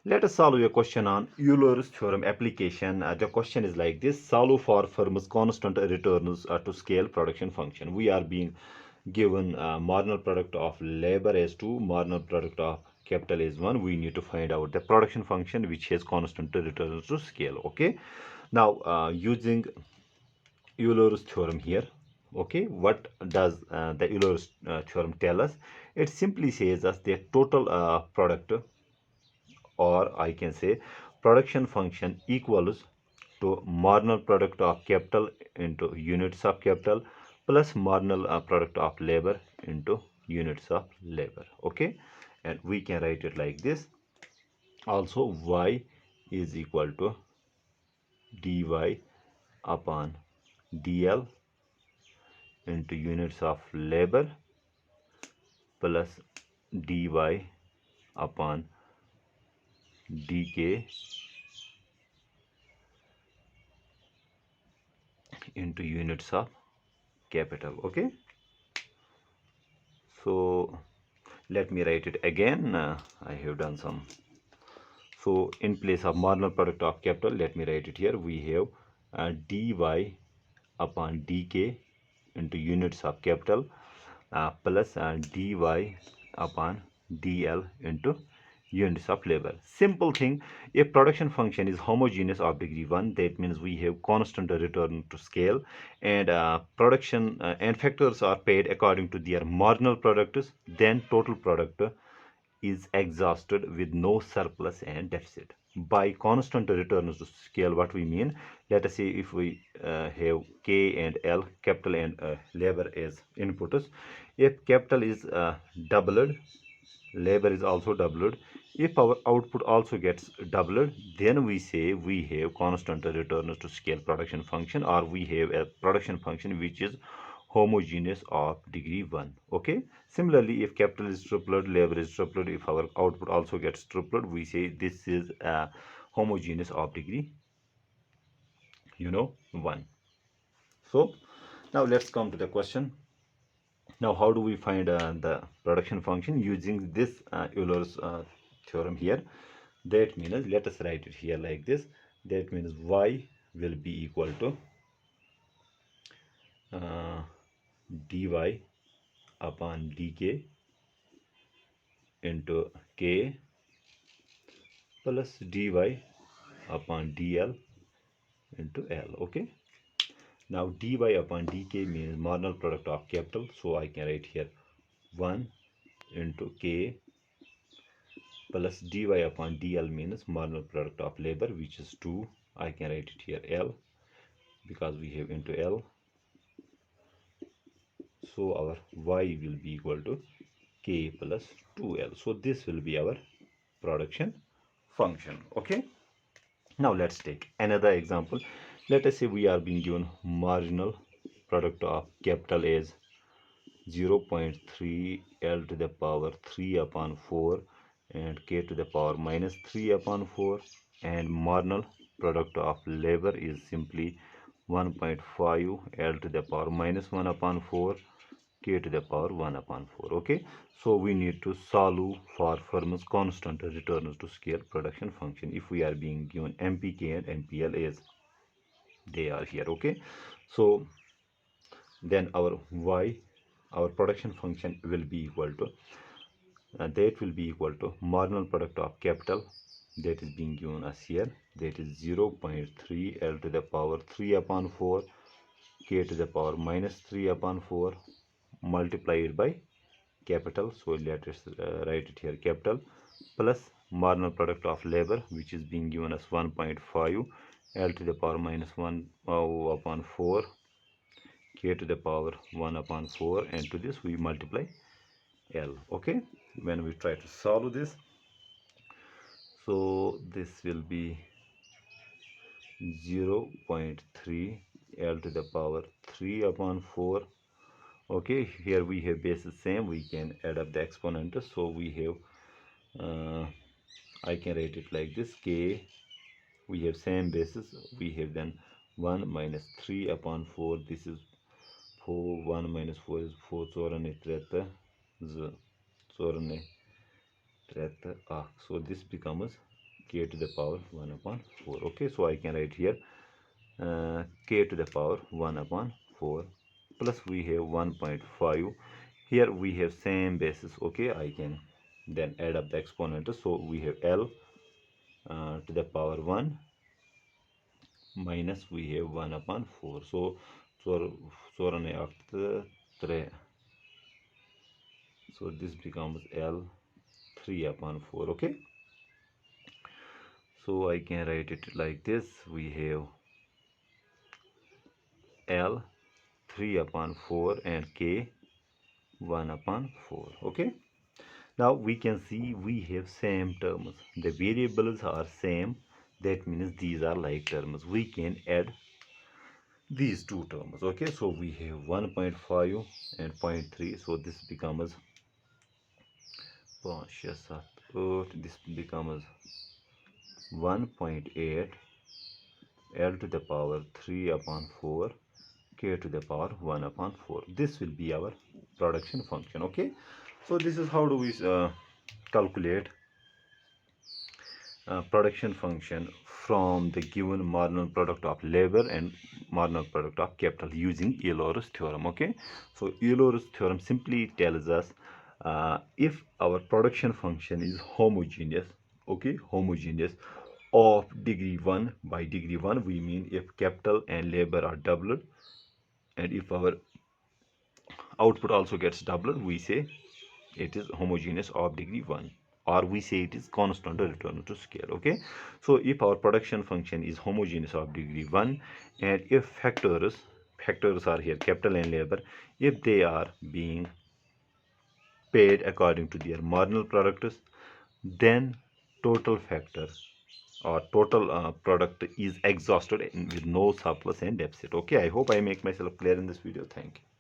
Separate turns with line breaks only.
Let us solve a question on Euler's theorem application. The question is like this: solve for firm's constant returns to scale production function. We are being given marginal product of labor as 2, marginal product of capital is 1. We need to find out the production function which has constant returns to scale. Okay. Now using Euler's theorem here. Okay, what does the Euler's theorem tell us? It simply says us the total product, or I can say production function, equals to marginal product of capital into units of capital plus marginal product of labor into units of labor. Okay, and we can write it like this. Also, y is equal to dy upon dl into units of labor plus dy upon dk into units of capital. Okay, so let me write it again. I have done some. So in place of marginal product of capital, let me write it here. We have dy upon dk into units of capital plus dy upon dl into units of labor. Simple thing. If production function is homogeneous of degree 1, that means we have constant return to scale, and production and factors are paid according to their marginal products, then total product is exhausted with no surplus and deficit. By constant returns to scale, what we mean, let us say if we have K and L, capital and labor as inputs. If capital is doubled, labor is also doubled. If our output also gets doubled, then we say we have constant returns to scale production function, or we have a production function which is homogeneous of degree 1. Okay, similarly, if capital is tripled, labor is tripled, if our output also gets tripled, we say this is homogeneous of degree 1. So now let's come to the question. Now how do we find the production function using this Euler's theorem here? That means, let us write it here like this. That means y will be equal to dy upon dk into k plus dy upon dl into l. Okay, now dy upon dk means marginal product of capital, so I can write here 1 into k plus dy upon dl means marginal product of labor, which is 2. I can write it here l because we have into l, so our y will be equal to k plus 2l. So this will be our production function. Okay, now let's take another example. Let us say we are being given marginal product of capital as 0.3 L to the power 3 upon 4 and k to the power minus 3 upon 4, and marginal product of labor is simply 1.5 L to the power minus 1 upon 4, k to the power 1 upon 4. Okay, so we need to solve for firm's constant returns to scale production function if we are being given mpk and mpl as they are here. Okay, so then our y, our production function will be equal to that will be equal to marginal product of capital, that is being given us here, that is 0.3 L to the power 3 upon 4, k to the power minus 3 upon 4, multiplied by capital. So let us write it here, capital plus marginal product of labor, which is being given as 1.5 L to the power minus 1 upon 4, k to the power 1 upon 4, and to this we multiply L. Okay, when we try to solve this, so this will be 0.3 L to the power 3 upon 4. Okay, here we have bases same, we can add up the exponent, so we have I can write it like this, k, we have same basis, we have then 1 minus 3 upon 4, this is 4, 1 minus 4 is 4 चौराने 43 so this becomes k to the power 1 upon 4. Okay, so I can write here k to the power 1 upon 4 plus we have 1.5. Here we have same basis. Okay, I can then add up the exponents. So we have L to the power 1 minus we have 1 upon 4. So sorane aktı 3. So this becomes L 3 upon 4. Okay, so I can write it like this. We have L 3 upon 4 and K 1 upon 4. Okay, now we can see we have same terms. The variables are same. That means these are like terms. We can add these two terms. Okay, so we have 1.5 and 0.3. So this becomes this becomes 1.8 L to the power 3 upon 4 k to the power 1 upon 4. This will be our production function. Okay, so this is how do we calculate production function from the given marginal product of labor and marginal product of capital using Euler's theorem. Okay, so Euler's theorem simply tells us if our production function is homogeneous, okay, homogeneous of degree 1. By degree 1 we mean if capital and labor are doubled, and if our output also gets doubled, we say it is homogeneous of degree 1, or we say it is constant or return to scale. Okay, so if our production function is homogeneous of degree 1, and if factors are here capital and labor, if they are being paid according to their marginal products, then total factor or total product is exhausted with no surplus and deficit. Okay, I hope I make myself clear in this video. Thank you.